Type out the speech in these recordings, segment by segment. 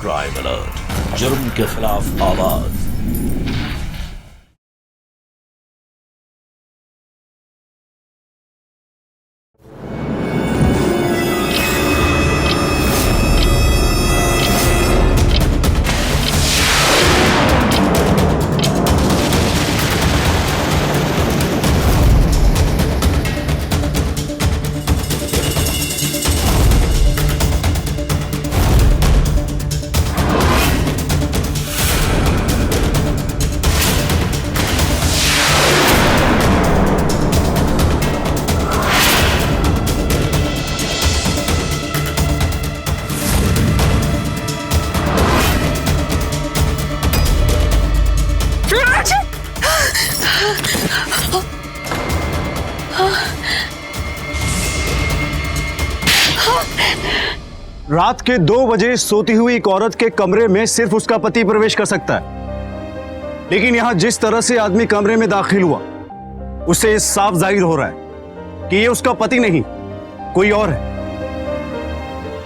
Crime alert, जुर्म के खिलाफ आवाज। रात के 2 बजे सोती हुई एक औरत के कमरे में सिर्फ उसका पति प्रवेश कर सकता है, लेकिन यहां जिस तरह से आदमी कमरे में दाखिल हुआ उससे ये साफ जाहिर हो रहा है कि ये उसका पति नहीं, कोई और है।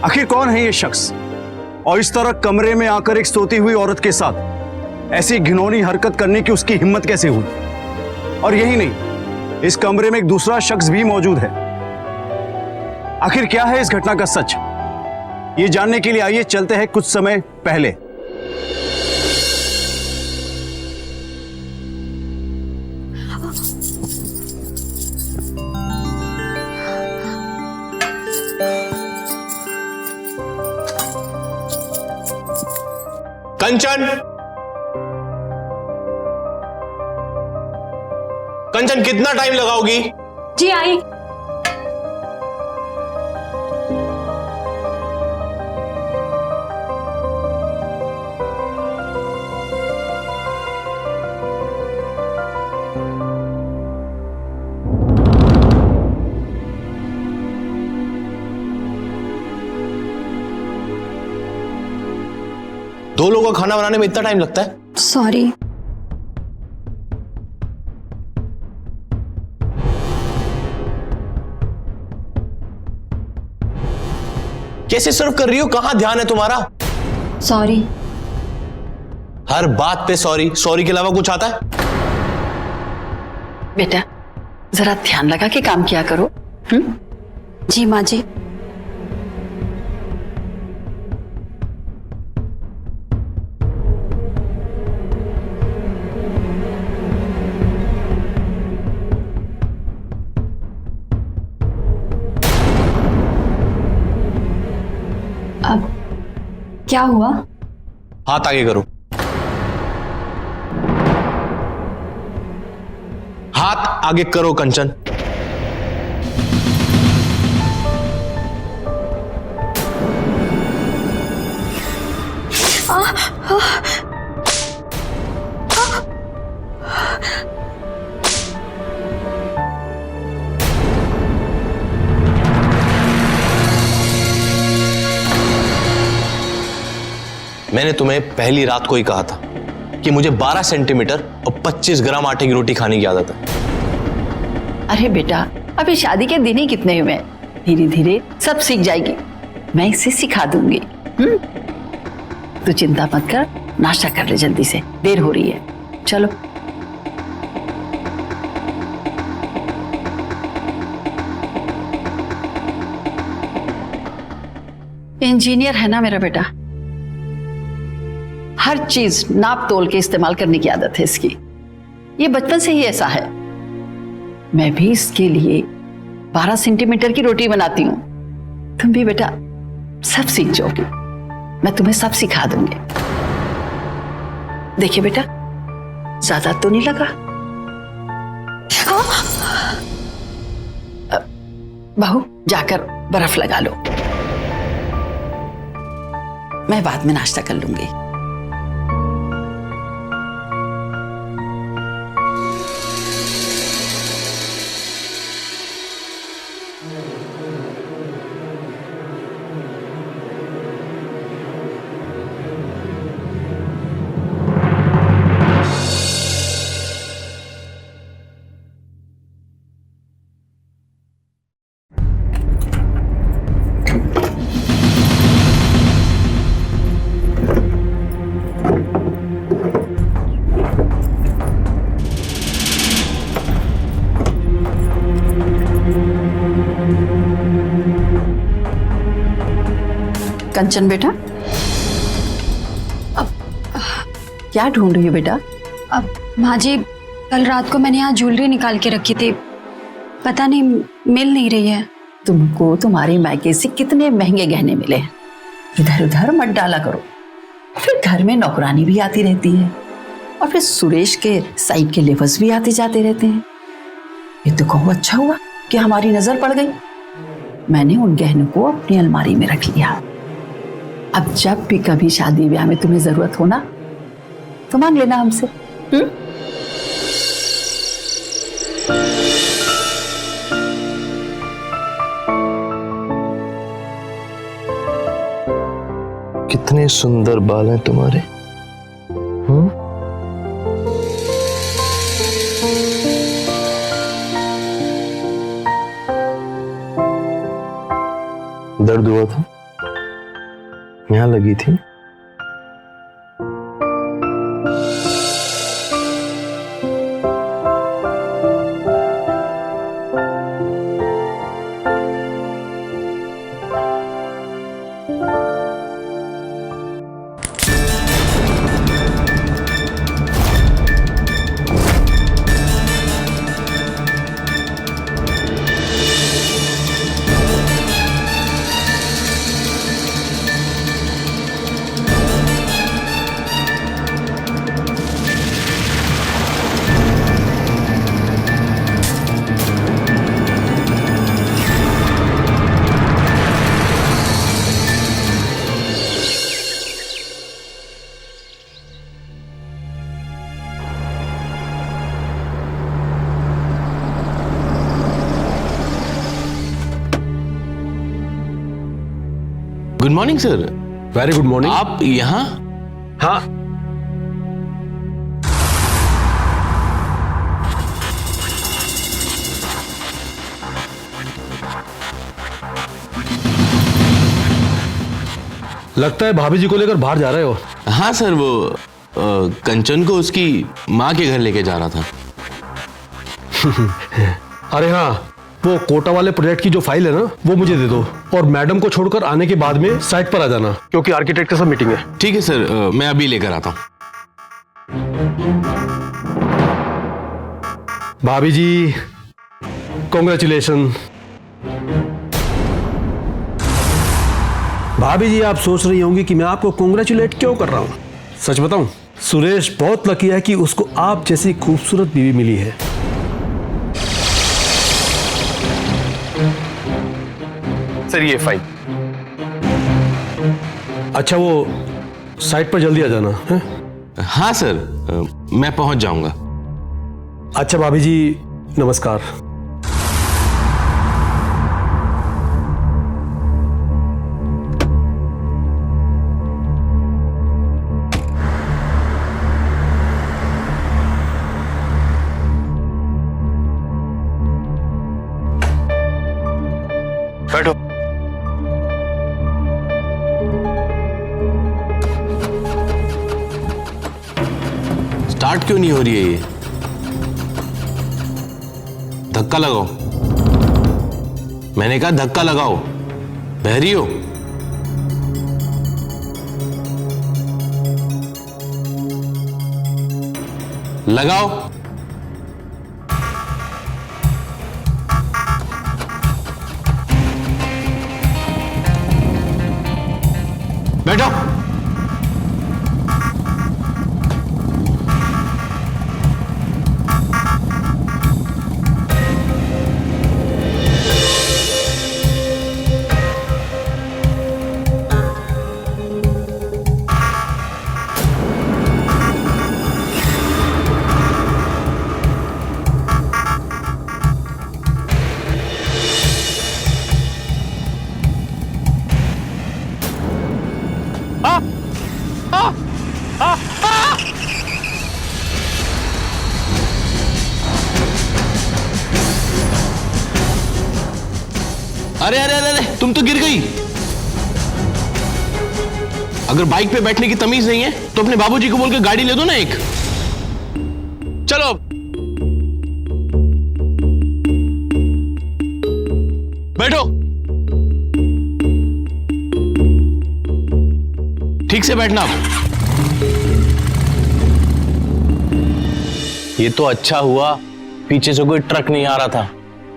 आखिर कौन है ये शख्स और इस तरह कमरे में आकर एक सोती हुई औरत के साथ ऐसी घिनौनी हरकत करने की उसकी हिम्मत कैसे हुई? और यही नहीं, इस कमरे में एक दूसरा शख्स भी मौजूद है। आखिर क्या है इस घटना का सच? ये जानने के लिए आइए चलते हैं कुछ समय पहले। कंचन, कंचन कितना टाइम लगाओगी? जी आई। दो लोगों का खाना बनाने में इतना टाइम लगता है? सॉरी। कैसे सर्व कर रही हो? कहां ध्यान है तुम्हारा? सॉरी। हर बात पे सॉरी, सॉरी के अलावा कुछ आता है? बेटा जरा ध्यान लगा के काम किया करो। जी माँ जी। अब क्या हुआ? हाथ आगे करो। हाथ आगे करो कंचन। मैंने तुम्हें पहली रात को ही कहा था कि मुझे 12 सेंटीमीटर और 25 ग्राम आटे की रोटी खाने की आदत है। अरे बेटा अभी शादी के दिन ही कितने हुए हैं, धीरे धीरे सब सीख जाएगी। मैं इसे सिखा दूंगी। तू चिंता मत कर, नाश्ता कर ले जल्दी से, देर हो रही है। चलो। इंजीनियर है ना मेरा बेटा, हर चीज नाप तोल के इस्तेमाल करने की आदत है इसकी। ये बचपन से ही ऐसा है। मैं भी इसके लिए 12 सेंटीमीटर की रोटी बनाती हूं। तुम भी बेटा सब सीख जाओगी, मैं तुम्हें सब सिखा दूंगी। देखिए बेटा ज्यादा तो नहीं लगा? बहू जाकर बर्फ लगा लो, मैं बाद में नाश्ता कर लूंगी। कंचन बेटा, अब क्या ढूंढ रही हो बेटा? अब माँ जी, कल रात को मैंने यहाँ ज्वेलरी निकाल के रखी थी, पता नहीं मिल नहीं रही है। तुमको तुम्हारे मायके से कितने महंगे गहने मिले हैं, इधर उधर मत डाला करो। फिर घर में नौकरानी भी आती रहती है, और फिर सुरेश के साइड के लेवर्स भी आते जाते रहते हैं। ये तो कहो अच्छा हुआ कि हमारी नजर पड़ गई। मैंने उन गहनों को अपनी अलमारी में रख लिया। अब जब भी कभी शादी ब्याह में तुम्हें जरूरत हो ना, तो मांग लेना हमसे। कितने सुंदर बाल हैं तुम्हारे। दर्द हुआ था, यहां लगी थी। Good morning sir. Very good morning. आप यहाँ? हाँ, लगता है भाभी जी को लेकर बाहर जा रहे हो। हाँ सर, वो कंचन को उसकी माँ के घर लेके जा रहा था। अरे हाँ, वो कोटा वाले प्रोजेक्ट की जो फाइल है ना, वो मुझे दे दो, और मैडम को छोड़कर आने के बाद में साइट पर आ जाना, क्योंकि आर्किटेक्ट के साथ मीटिंग है। ठीक है सर, मैं अभी लेकर आता हूँ। भाभी जी, कॉन्ग्रेचुलेशन। भाभी जी, आप सोच रही होंगी कि मैं आपको कॉन्ग्रेचुलेट क्यों कर रहा हूं। सच बताऊं, सुरेश बहुत लकी है कि उसको आप जैसी खूबसूरत बीवी मिली है। सर ये फाइल। अच्छा, वो साइट पर जल्दी आ जाना है। हाँ सर, मैं पहुंच जाऊंगा। अच्छा भाभी जी, नमस्कार। बैठो। स्टार्ट क्यों नहीं हो रही है ये? धक्का लगाओ। मैंने कहा धक्का लगाओ। बहरी हो? लगाओ। बैठो। अरे अरे अरे अरे, तुम तो गिर गई। अगर बाइक पे बैठने की तमीज नहीं है तो अपने बाबूजी को बोल के गाड़ी ले दो ना एक। चलो बैठो। ठीक से बैठना। ये तो अच्छा हुआ पीछे से कोई ट्रक नहीं आ रहा था,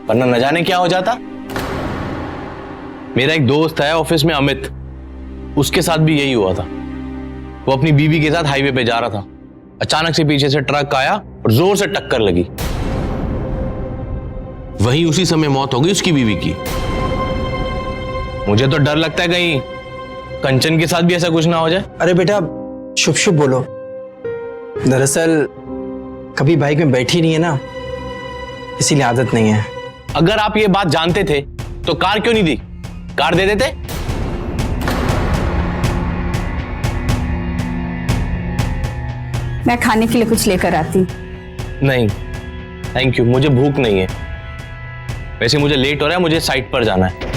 वरना न जाने क्या हो जाता। मेरा एक दोस्त है ऑफिस में, अमित, उसके साथ भी यही हुआ था। वो अपनी बीवी के साथ हाईवे पे जा रहा था, अचानक से पीछे से ट्रक आया और जोर से टक्कर लगी। वहीं उसी समय मौत हो गई उसकी बीवी की। मुझे तो डर लगता है कहीं कंचन के साथ भी ऐसा कुछ ना हो जाए। अरे बेटा शुभ शुभ बोलो। दरअसल कभी बाइक में बैठी नहीं है ना, इसीलिए आदत नहीं है। अगर आप ये बात जानते थे तो कार क्यों नहीं दी? कार दे देते। मैं खाने के लिए कुछ लेकर आती। नहीं थैंक यू, मुझे भूख नहीं है। वैसे मुझे लेट हो रहा है, मुझे साइट पर जाना है।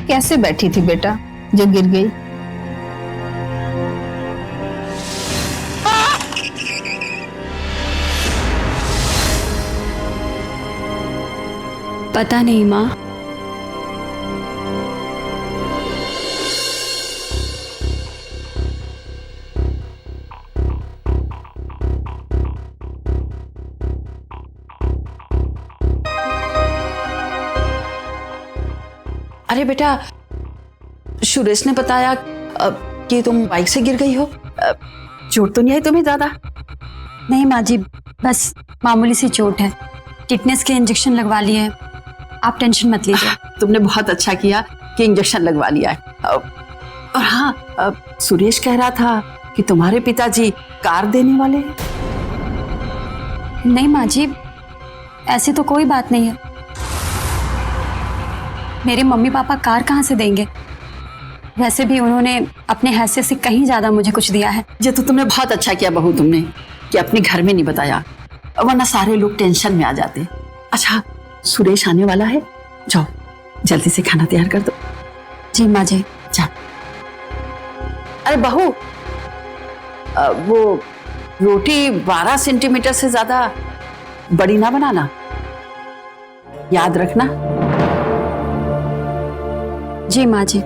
कैसे बैठी थी बेटा जो गिर गई? पता नहीं माँ। अरे बेटा, सुरेश ने बताया कि तुम बाइक से गिर गई हो। चोट तो नहीं आई तुम्हें ज्यादा? नहीं माँ जी, बस मामूली सी चोट है, टिटनेस के इंजेक्शन लगवा लिए हैं। आप टेंशन मत लीजिए। तुमने बहुत अच्छा किया कि इंजेक्शन लगवा लिया है। और हाँ, सुरेश कह रहा था कि तुम्हारे पिताजी कार देने वाले हैं। नहीं माँ जी, ऐसी तो कोई बात नहीं है। मेरे मम्मी पापा कार कहाँ से देंगे? वैसे भी उन्होंने अपने हैसियत से कहीं ज्यादा मुझे कुछ दिया है। ये तो तुमने बहुत अच्छा किया बहू तुमने, कि अपने घर में नहीं बताया, वरना सारे लोग टेंशन में आ जाते। अच्छा, सुरेश आने वाला है, जाओ जल्दी से खाना तैयार कर दो। जी माँ जी। जा। अरे बहू, वो रोटी 12 सेंटीमीटर से ज्यादा बड़ी ना बनाना, याद रखना। जी माँ जी।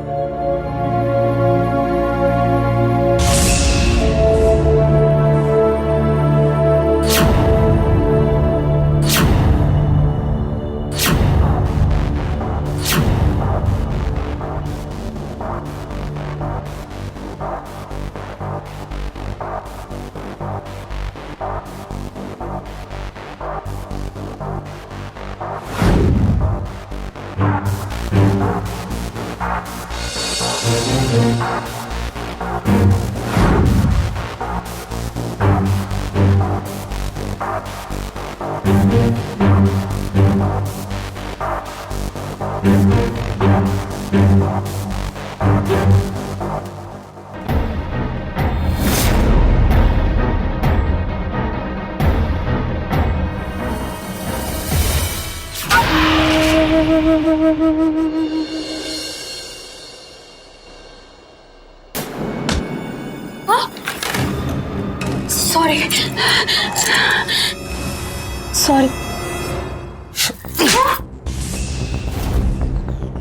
Sorry sorry.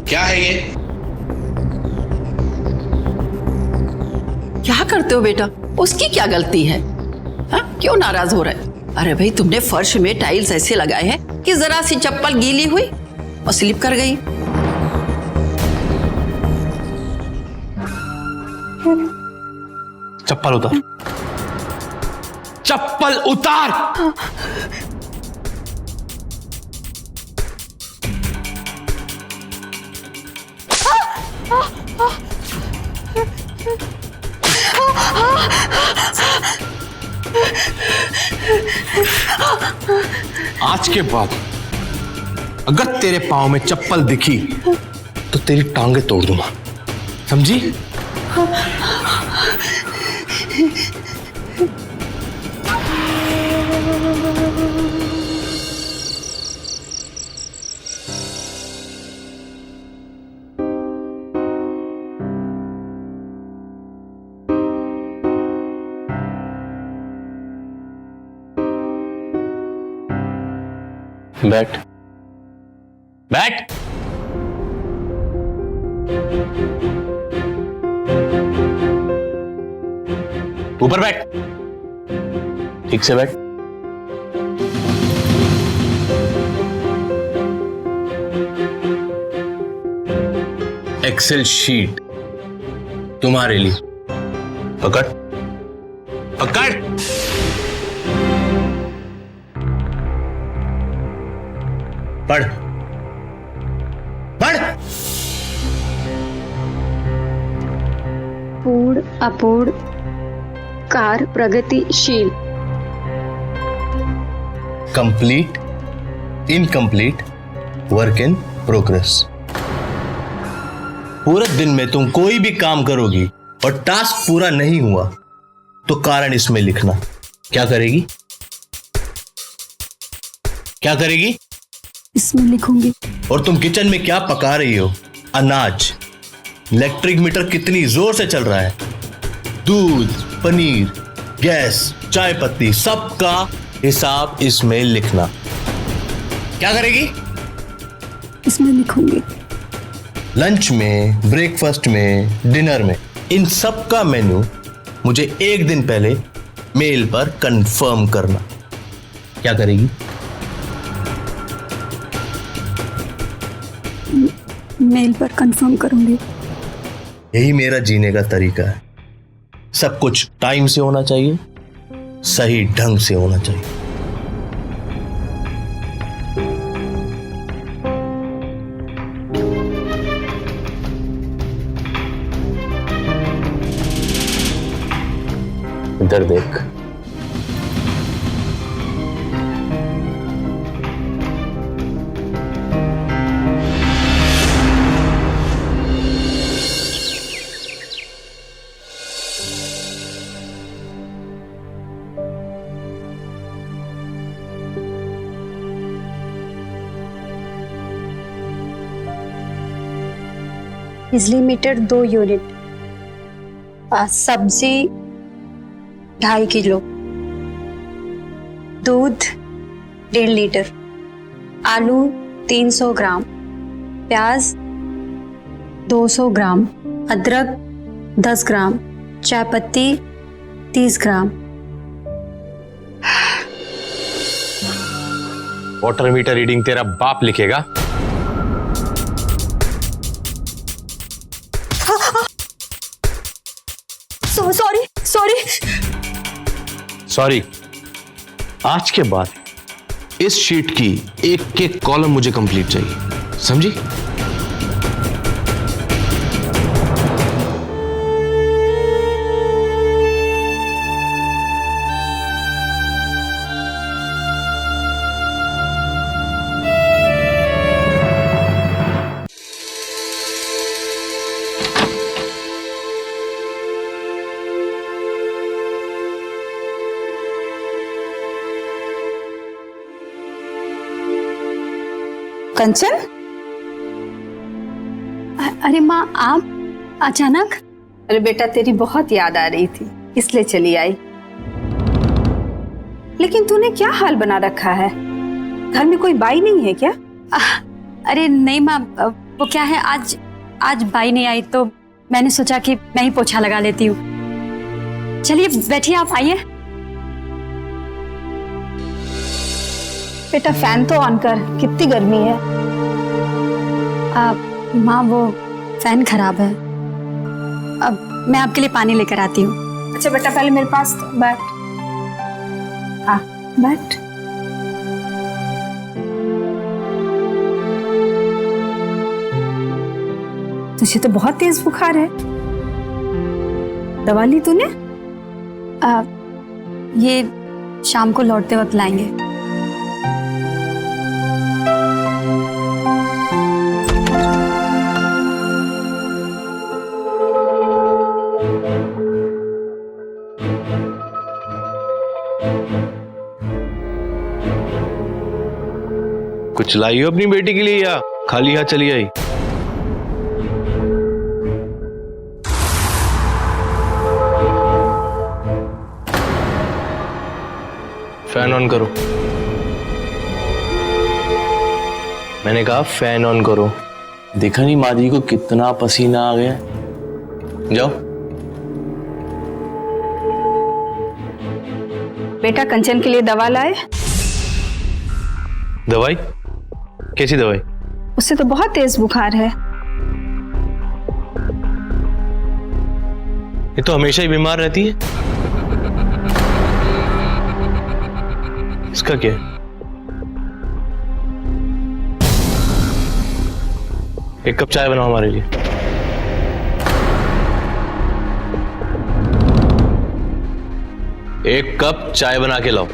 क्या है ये? क्या करते हो बेटा? उसकी क्या गलती है? हाँ, क्यों नाराज हो रहे? अरे भाई, तुमने फर्श में टाइल्स ऐसे लगाए हैं कि जरा सी चप्पल गीली हुई और स्लिप कर गई। चप्पल उतार, चप्पल उतार। आज के बाद अगर तेरे पाँव में चप्पल दिखी तो तेरी टांगे तोड़ दूंगा, समझी? बैठ। बैठ। ऊपर बैठ, ठीक से बैठ। एक्सेल शीट तुम्हारे लिए। पकड़ पकड़। पढ़ पढ़। पूर्ण अपूर्ण कार्य प्रगतिशील। Complete, incomplete, work in progress. पूरे दिन में तुम कोई भी काम करोगी और टास्क पूरा नहीं हुआ तो कारण इसमें लिखना। क्या करेगी? क्या करेगी? इसमें लिखूंगी। और तुम किचन में क्या पका रही हो? अनाज। इलेक्ट्रिक मीटर कितनी जोर से चल रहा है? दूध, पनीर, गैस, चाय पत्ती, सबका हिसाब इसमें लिखना। क्या करेगी? इसमें लिखूंगी। लंच में, ब्रेकफास्ट में, डिनर में, इन सब का मेन्यू मुझे एक दिन पहले मेल पर कंफर्म करना। क्या करेगी? मेल पर कंफर्म करूंगी। यही मेरा जीने का तरीका है। सब कुछ टाइम से होना चाहिए, सही ढंग से होना चाहिए। इधर देख। बिजली मीटर 2 यूनिट। सब्जी 2.5 किलो। दूध 1.5 लीटर। आलू 300 ग्राम। प्याज 200 ग्राम। अदरक 10 ग्राम। चाय पत्ती 30 ग्राम। वाटर मीटर रीडिंग तेरा बाप लिखेगा। Sorry sorry sorry. आज के बाद इस शीट की एक एक कॉलम मुझे कंप्लीट चाहिए, समझी? कंचन, अरे माँ, आप अचानक? अरे बेटा, तेरी बहुत याद आ रही थी इसलिए चली आई। लेकिन तूने क्या हाल बना रखा है? घर में कोई बाई नहीं है क्या? अरे नहीं माँ, वो क्या है, आज बाई नहीं आई तो मैंने सोचा कि मैं ही पोछा लगा लेती हूँ। चलिए बैठिए, आप आइए। बेटा फैन तो ऑन कर, कितनी गर्मी है। माँ, वो फैन खराब है। अब मैं आपके लिए पानी लेकर आती हूँ। अच्छा बेटा, पहले मेरे पास तो बैठ। हाँ बैठ। तुझे तो बहुत तेज बुखार है, दवा ली तूने? ये शाम को लौटते वक्त लाएंगे। कुछ लाई हो अपनी बेटी के लिए या खाली हाथ चली आई? फैन ऑन करो। मैंने कहा फैन ऑन करो। देखा नहीं माँ जी को कितना पसीना आ गया। जाओ। बेटा कंचन के लिए दवा लाए? दवाई? कैसी दवाई? उससे तो बहुत तेज बुखार है। ये तो हमेशा ही बीमार रहती है। इसका क्या है? एक कप चाय बनाओ हमारे लिए। एक कप चाय बना के लाओ।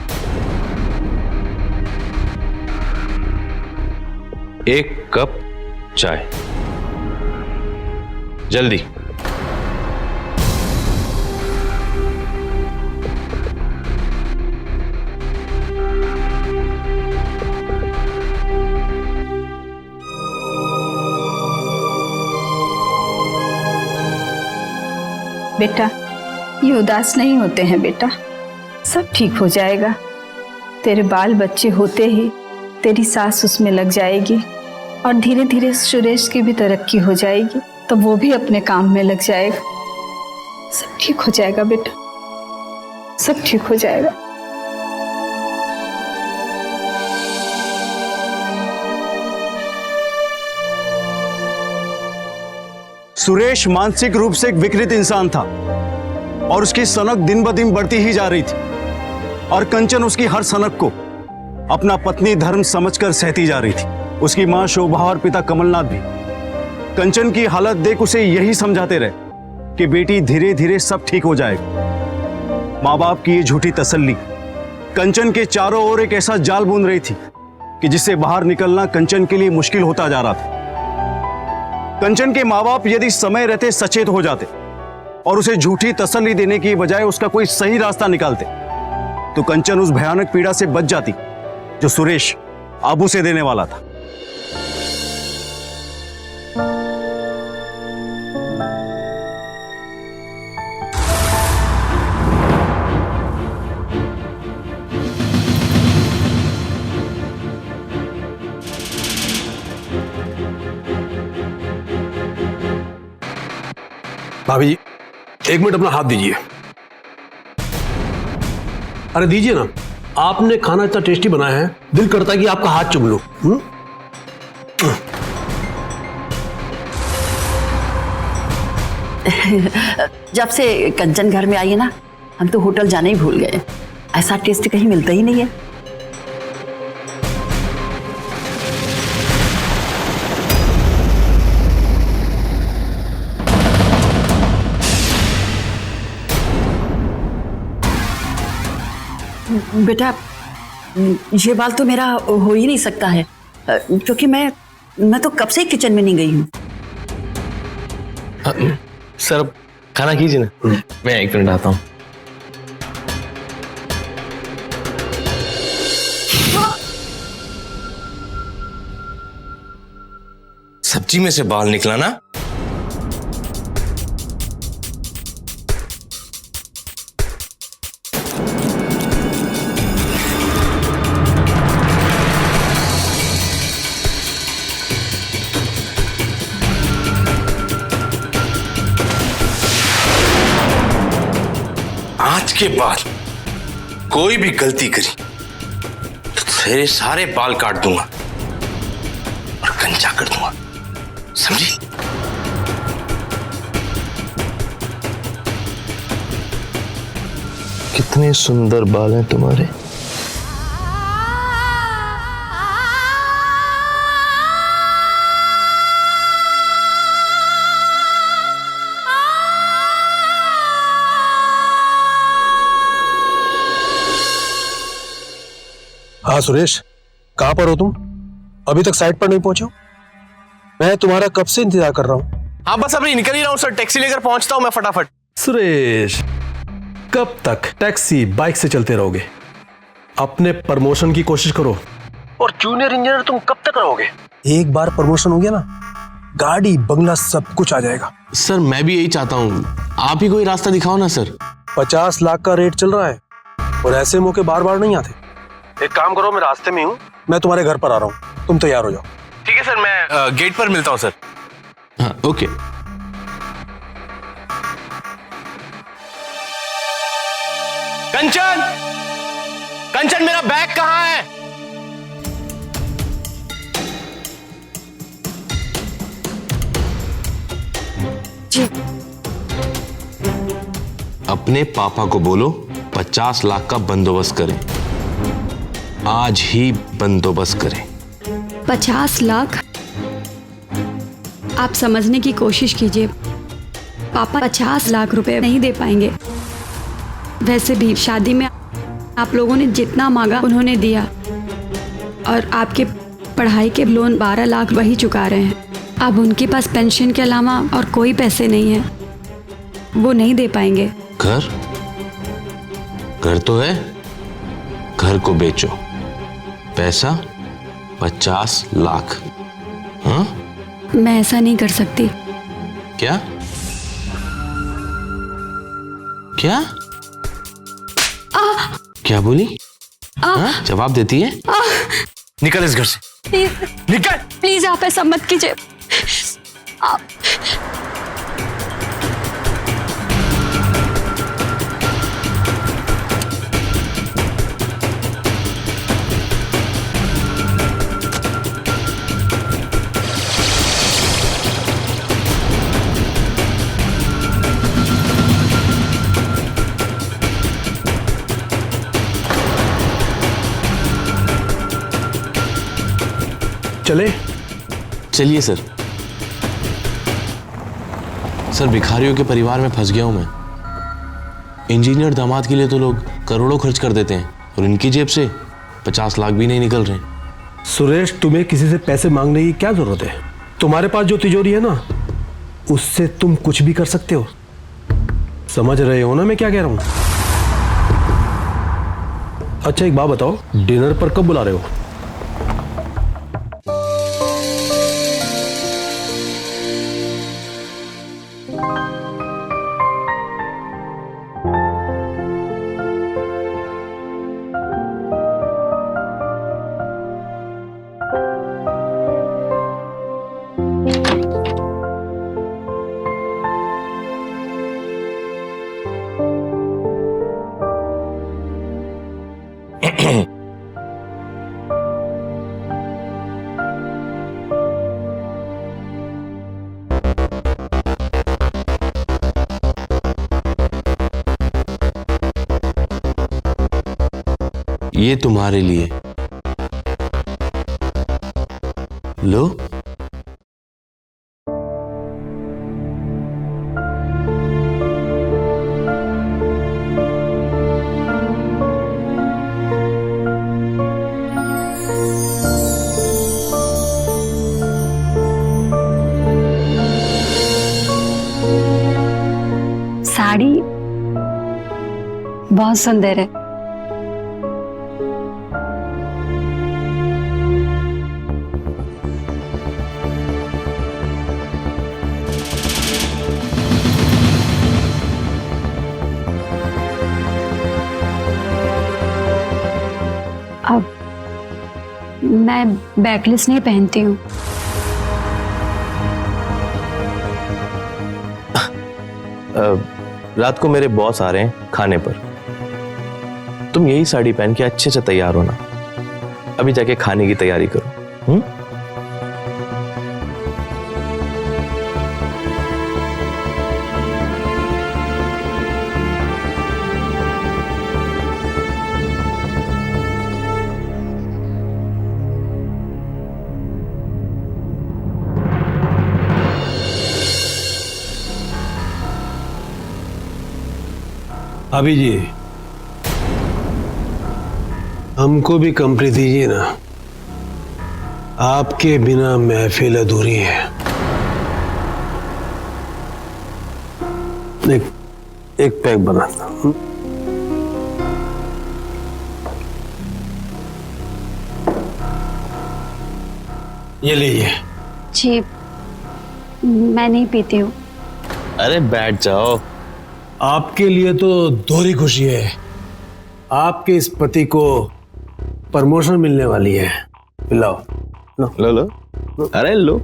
एक कप चाय जल्दी। बेटा ये उदास नहीं होते हैं बेटा, सब ठीक हो जाएगा। तेरे बाल बच्चे होते ही तेरी सास उसमें लग जाएगी और धीरे धीरे सुरेश की भी तरक्की हो जाएगी, तो वो भी अपने काम में लग जाएगा। सब ठीक हो जाएगा बेटा, सब ठीक हो जाएगा। सुरेश मानसिक रूप से एक विकृत इंसान था और उसकी सनक दिन ब दिन बढ़ती ही जा रही थी और कंचन उसकी हर सनक को अपना पत्नी धर्म समझकर सहती जा रही थी। उसकी मां शोभा और पिता कमलनाथ भी कंचन की हालत देख उसे यही समझाते रहे कि बेटी धीरे धीरे सब ठीक हो जाएगा। मां बाप की ये झूठी तसल्ली कंचन के चारों ओर एक ऐसा जाल बुन रही थी कि जिससे बाहर निकलना कंचन के लिए मुश्किल होता जा रहा था। कंचन के माँ बाप यदि समय रहते सचेत हो जाते और उसे झूठी तसल्ली देने की बजाय उसका कोई सही रास्ता निकालते तो कंचन उस भयानक पीड़ा से बच जाती जो सुरेश अब उसे देने वाला था। भाभी जी, एक मिनट अपना हाथ दीजिए। अरे दीजिए ना, आपने खाना इतना टेस्टी बनाया है, दिल करता है कि आपका हाथ चूम लूं। जब से कंचन घर में आई है ना, हम तो होटल जाने ही भूल गए। ऐसा टेस्ट कहीं मिलता ही नहीं है। बेटा ये बाल तो मेरा हो ही नहीं सकता है, क्योंकि मैं तो कब से किचन में नहीं गई हूँ। सर अब खाना कीजिए ना, मैं एक मिनट आता हूँ। सब्जी में से बाल निकला ना। आज के बाद कोई भी गलती करी तो तेरे सारे बाल काट दूंगा और कंचा कर दूंगा, समझी? कितने सुंदर बाल हैं तुम्हारे। हाँ सुरेश, कहां पर हो तुम? अभी तक साइट पर नहीं पहुंचे हो? मैं तुम्हारा कब से इंतजार कर रहा हूं। हाँ बस अभी निकल ही रहा हूं सर, टैक्सी लेकर पहुंचता हूं मैं फटाफट। सुरेश, कब तक टैक्सी बाइक से चलते रहोगे? अपने प्रमोशन की कोशिश करो। और जूनियर इंजीनियर तुम कब तक रहोगे? एक बार प्रमोशन हो गया ना, गाड़ी बंगला सब कुछ आ जाएगा। सर मैं भी यही चाहता हूं, आप ही कोई रास्ता दिखाओ ना सर। 50 लाख का रेट चल रहा है और ऐसे मौके बार बार नहीं आते। एक काम करो, मैं रास्ते में हूँ, मैं तुम्हारे घर पर आ रहा हूँ, तुम तैयार हो जाओ। ठीक है सर, मैं गेट पर मिलता हूँ सर। हाँ ओके। कंचन, कंचन मेरा बैग कहाँ है? अपने पापा को बोलो 50 लाख का बंदोबस्त करें, आज ही बंदोबस्त करें। 50 लाख? आप समझने की कोशिश कीजिए, पापा 50 लाख रुपए नहीं दे पाएंगे। वैसे भी शादी में आप लोगों ने जितना मांगा उन्होंने दिया, और आपके पढ़ाई के लोन 12 लाख वही चुका रहे हैं। अब उनके पास पेंशन के अलावा और कोई पैसे नहीं है, वो नहीं दे पाएंगे। घर घर तो है, घर को बेचो, पैसा 50 लाख। हाँ मैं ऐसा नहीं कर सकती। क्या क्या क्या बोली? हाँ? जवाब देती है? निकल इस घर से, प्लीज निकल। प्लीज आप ऐसा मत कीजिए। आप चले? चलिए सर। सर भिखारियों के परिवार में फंस गया हूं मैं। इंजीनियर दामाद के लिए तो लोग करोड़ों खर्च कर देते हैं, और इनकी जेब से 50 लाख भी नहीं निकल रहे। सुरेश, तुम्हें किसी से पैसे मांगने की क्या जरूरत है? तुम्हारे पास जो तिजोरी है ना, उससे तुम कुछ भी कर सकते हो। समझ रहे हो ना मैं क्या कह रहा हूं? अच्छा एक बात बताओ, डिनर पर कब बुला रहे हो? ये तुम्हारे लिए लो। साड़ी बहुत सुंदर है। अब मैं बैकलेस नहीं पहनती हूँ। रात को मेरे बॉस आ रहे हैं खाने पर, तुम यही साड़ी पहन के अच्छे से तैयार होना, अभी जाके खाने की तैयारी करो। अभी जी, हमको भी कंपनी दीजिए ना, आपके बिना महफिल अधूरी है। एक पैक बनाता हूं। ये लीजिए। जी मैं नहीं पीती हूँ। अरे बैठ जाओ। आपके लिए तो दोहरी खुशी है, आपके इस पति को प्रमोशन मिलने वाली है। पिलाओ। लो लो। अरे लो,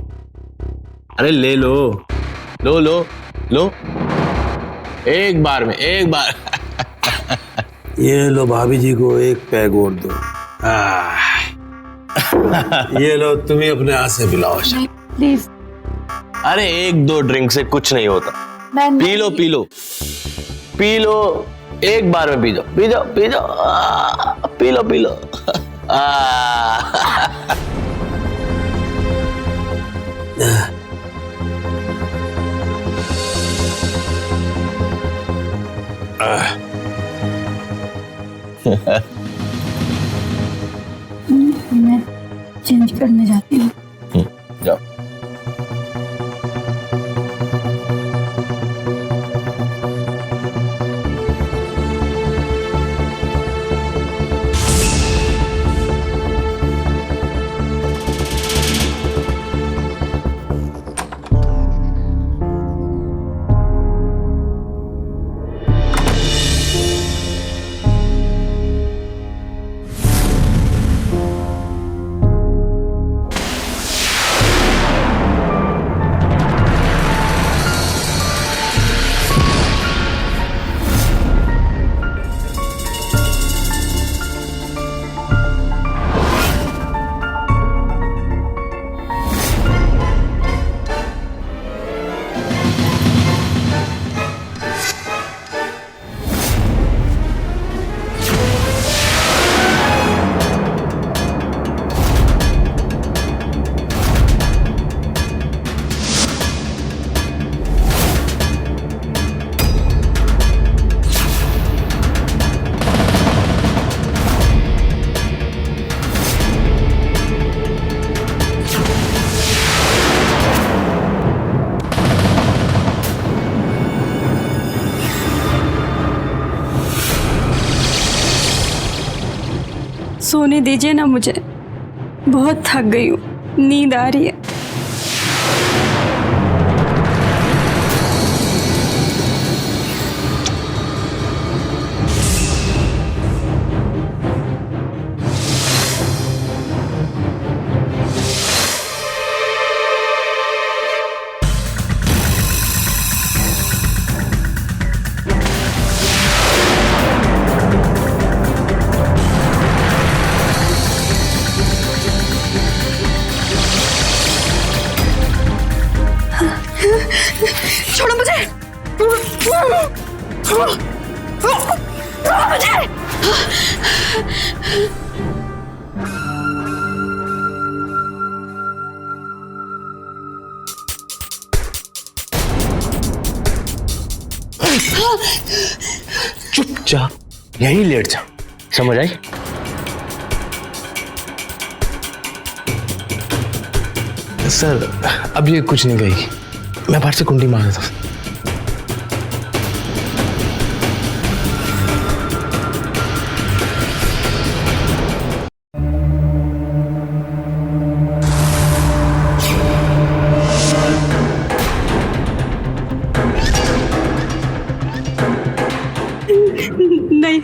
अरे ले लो, लो लो लो, एक बार में, एक बार। ये लो भाभी जी को एक पैग और दो। ये लो तुम्हें अपने हाथ से पिलाओ। प्लीज। अरे एक दो ड्रिंक से कुछ नहीं होता, P low P low P low, एक बार में पी जाओ पी जाओ पी जाओ, पी लो पी लो। मैं चेंज करने जाती हूँ। जाओ। सोने दीजिए ना मुझे, बहुत थक गई हूँ, नींद आ रही है। छोड़ो मुझे, छोड़ो मुझे। चुपचाप यहीं लेट जा, समझ आई? सर अब ये कुछ नहीं कहेगी, मैं बाहर से कुंडी मार देता हूं। नहीं,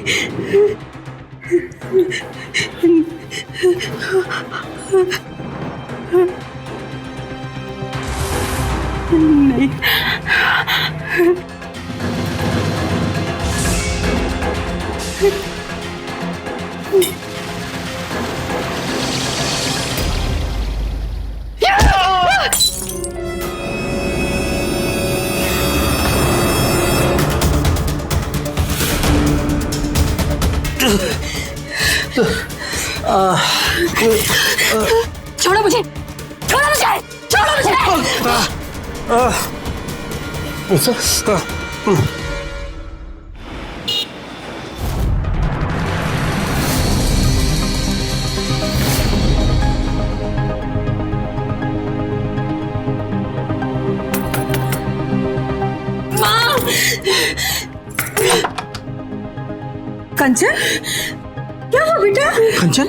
नहीं। छोड़ो मुझे, छोड़ो मुझे, छोड़ो मुझे। कंचन, क्या हुआ बेटा? कंचन,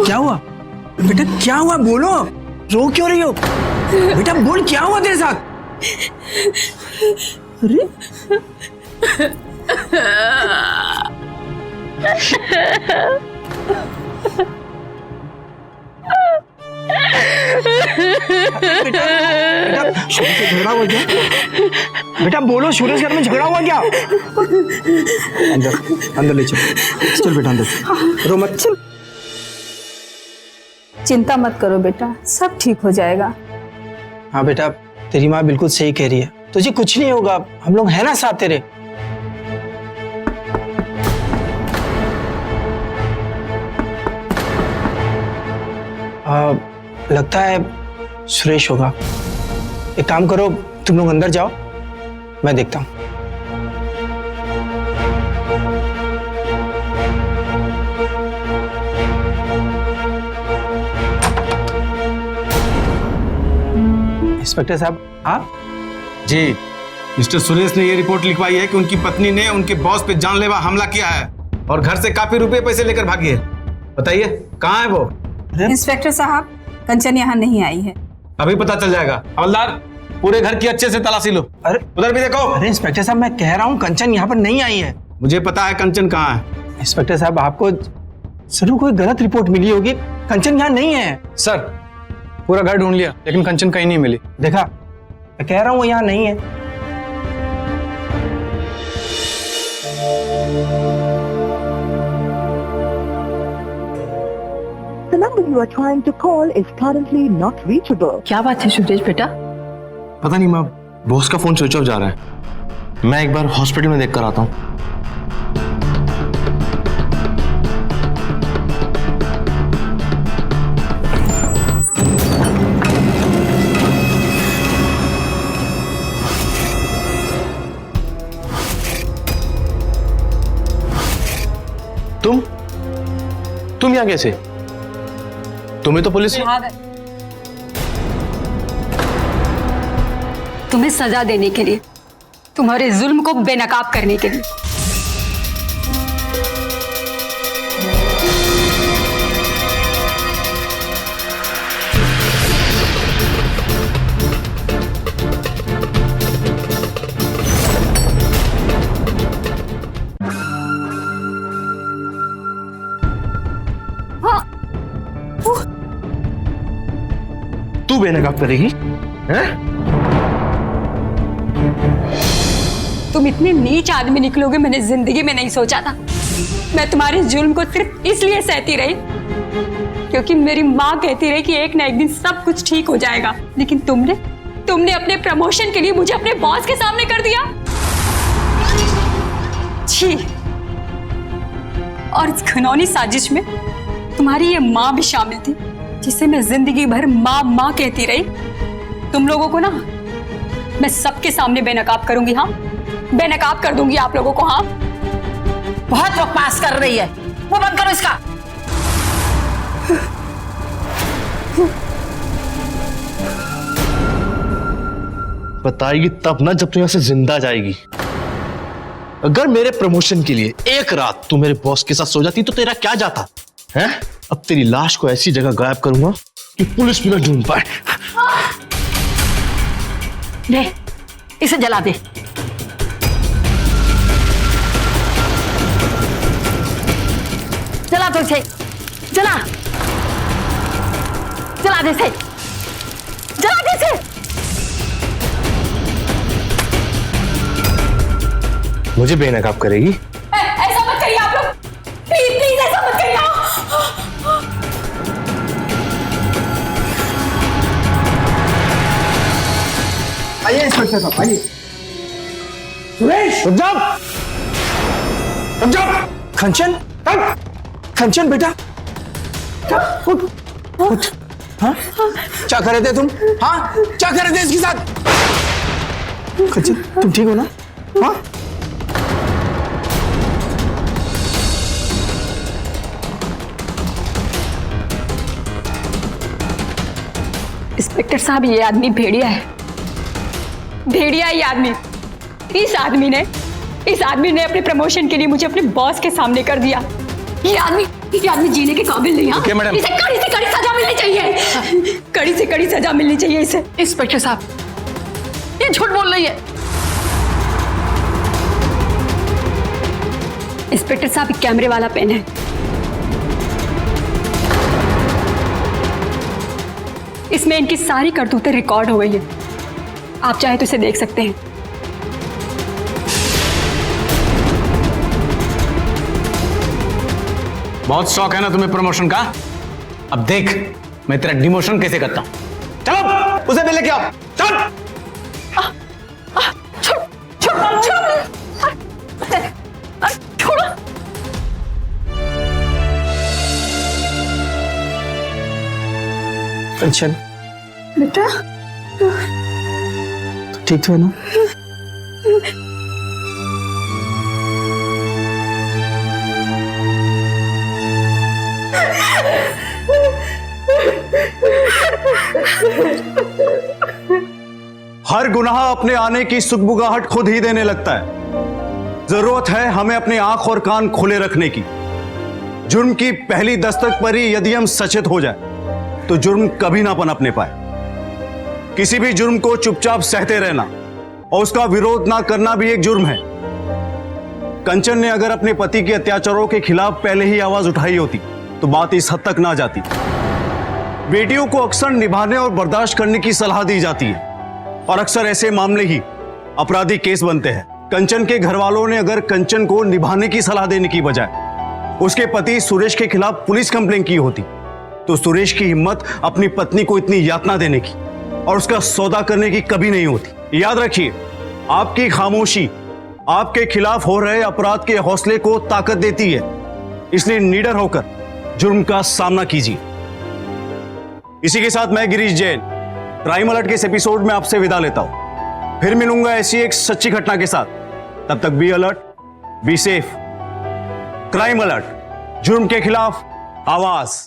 क्या हुआ बेटा? क्या हुआ? बोलो, रो क्यों रही हो बेटा? बोल, क्या हुआ तेरे साथ? अरे बेटा सूरज से झगड़ा हुआ क्या? बेटा बोलो, सूरज के घर में झगड़ा हुआ क्या? अंदर अंदर ले चल बेटा, अंदर रो मत। चल। चिंता मत करो बेटा, सब ठीक हो जाएगा। हाँ बेटा, तेरी माँ बिल्कुल सही कह रही है, तुझे कुछ नहीं होगा, हम लोग हैं ना साथ तेरे। लगता है सुरेश होगा। एक काम करो, तुम लोग अंदर जाओ, मैं देखता हूं। इंस्पेक्टर साहब आप? जी, मिस्टर सुरेश ने ये रिपोर्ट लिखवाई है कि उनकी पत्नी ने उनके बॉस पे जानलेवा हमला किया है और घर से काफी रुपए पैसे लेकर भागी है। बताइए कहाँ है वो? इंस्पेक्टर साहब, कंचन यहाँ नहीं आई है। अभी पता चल जाएगा। हवलदार, पूरे घर की अच्छे से तलाशी लो। अरे उधर भी देखो। अरे इंस्पेक्टर साहब, मैं कह रहा हूँ कंचन यहाँ पर नहीं आई है। मुझे पता है कंचन कहाँ है। इंस्पेक्टर साहब, आपको जरूर कोई गलत रिपोर्ट मिली होगी, कंचन यहाँ नहीं है। सर पूरा घर ढूंढ लिया लेकिन कंचन कहीं नहीं मिली। देखा, मैं कह रहा हूँ वो यहाँ नहीं है। The number you are trying to call is currently not reachable. क्या बात है सुरेश बेटा? पता नहीं माँ, बॉस का फोन स्विच ऑफ जा रहा है। मैं एक बार हॉस्पिटल में देख कर आता हूँ। तुम यहाँ कैसे? तुम्हें तो पुलिस तुम्हें सजा देने के लिए, तुम्हारे जुल्म को बेनकाब करने के लिए। तू बेनकाब करेगी? हैं? तुम इतने नीच आदमी निकलोगे मैंने जिंदगी में नहीं सोचा था। मैं तुम्हारे जुल्म को सिर्फ इसलिए सहती रही क्योंकि मेरी माँ कहती रही कि एक ना एक दिन सब कुछ ठीक हो जाएगा, लेकिन तुमने अपने प्रमोशन के लिए मुझे अपने बॉस के सामने कर दिया। छी। और इस घिनौनी साजिश में तुम्हारी ये माँ भी शामिल थी, जिसे मैं जिंदगी भर माँ माँ कहती रही। तुम लोगों को ना मैं सबके सामने बेनकाब करूंगी। हाँ, बेनकाब कर दूंगी आप लोगों को। हाँ, बहुत बकवास कर रही है, वो बंद करो इसका। बताएगी तब ना जब तू यहाँ से जिंदा जाएगी। अगर मेरे प्रमोशन के लिए एक रात तू मेरे बॉस के साथ सो जाती तो तेरा क्या जाता है? अब तेरी लाश को ऐसी जगह गायब करूंगा कि पुलिस भी ना ढूंढ पाए। ले, इसे जला दे। जला दो इसे, जला दे इसे, जला दे इसे। मुझे बेनकाब करेगी? ऐसा मत करिए आप लोग, प्लीज प्लीज ऐसा मत करिए। आइए इंस्पेक्टर साहब, आइए। सुरेश, रुक जाओ। कंचन, कंचन बेटा, उठ, उठ। हाँ? क्या कर रहे थे तुम? हाँ, क्या कर रहे थे इसके साथ? कंचन, तुम ठीक हो ना? हाँ? इंस्पेक्टर साहब, ये आदमी भेड़िया है, भेड़िया ये आदमी। इस आदमी ने अपने प्रमोशन के लिए मुझे अपने बॉस के सामने कर दिया। ये आदमी जीने के काबिल नहीं। हाँ? इसे कड़ी से कड़ी सजा मिलनी चाहिए, कड़ी से कड़ी सजा मिलनी चाहिए इसे। इंस्पेक्टर साहब, ये झूठ बोल रही है। इंस्पेक्टर साहब, कैमरे वाला पेन है। इसमें इनकी सारी करतूतें रिकॉर्ड हो गई है। आप चाहे तो इसे देख सकते हैं। बहुत शौक है ना तुम्हें प्रमोशन का? अब देख मैं तेरा डिमोशन कैसे करता हूं। चलो उसे पहले क्या चल। कंचन बेटा तो ठीक तो है ना? हर गुनाह अपने आने की सुगबुगाहट खुद ही देने लगता है। जरूरत है हमें अपने आंख और कान खुले रखने की। जुर्म की पहली दस्तक पर ही यदि हम सचेत हो जाए तो जुर्म कभी ना पनपने पाए। किसी भी जुर्म को चुपचाप सहते रहना और उसका विरोध ना करना भी एक जुर्म है। कंचन ने अगर अपने पति के अत्याचारों के खिलाफ पहले ही आवाज उठाई होती तो बात इस हद तक ना जाती। बेटियों को अक्सर निभाने और बर्दाश्त करने की सलाह दी जाती है और अक्सर ऐसे मामले ही अपराधी केस बनते हैं। कंचन के घर वालों ने अगर कंचन को निभाने की सलाह देने की बजाय उसके पति सुरेश के खिलाफ पुलिस कंप्लेंट की होती तो सुरेश की हिम्मत अपनी पत्नी को इतनी यातना देने की और उसका सौदा करने की कभी नहीं होती। याद रखिए, आपकी खामोशी आपके खिलाफ हो रहे अपराध के हौसले को ताकत देती है। इसलिए निडर होकर जुर्म का सामना कीजिए। इसी के साथ मैं गिरीश जैन क्राइम अलर्ट के इस एपिसोड में आपसे विदा लेता हूं। फिर मिलूंगा ऐसी एक सच्ची घटना के साथ। तब तक be alert, be safe. Crime alert, जुर्म के खिलाफ आवाज।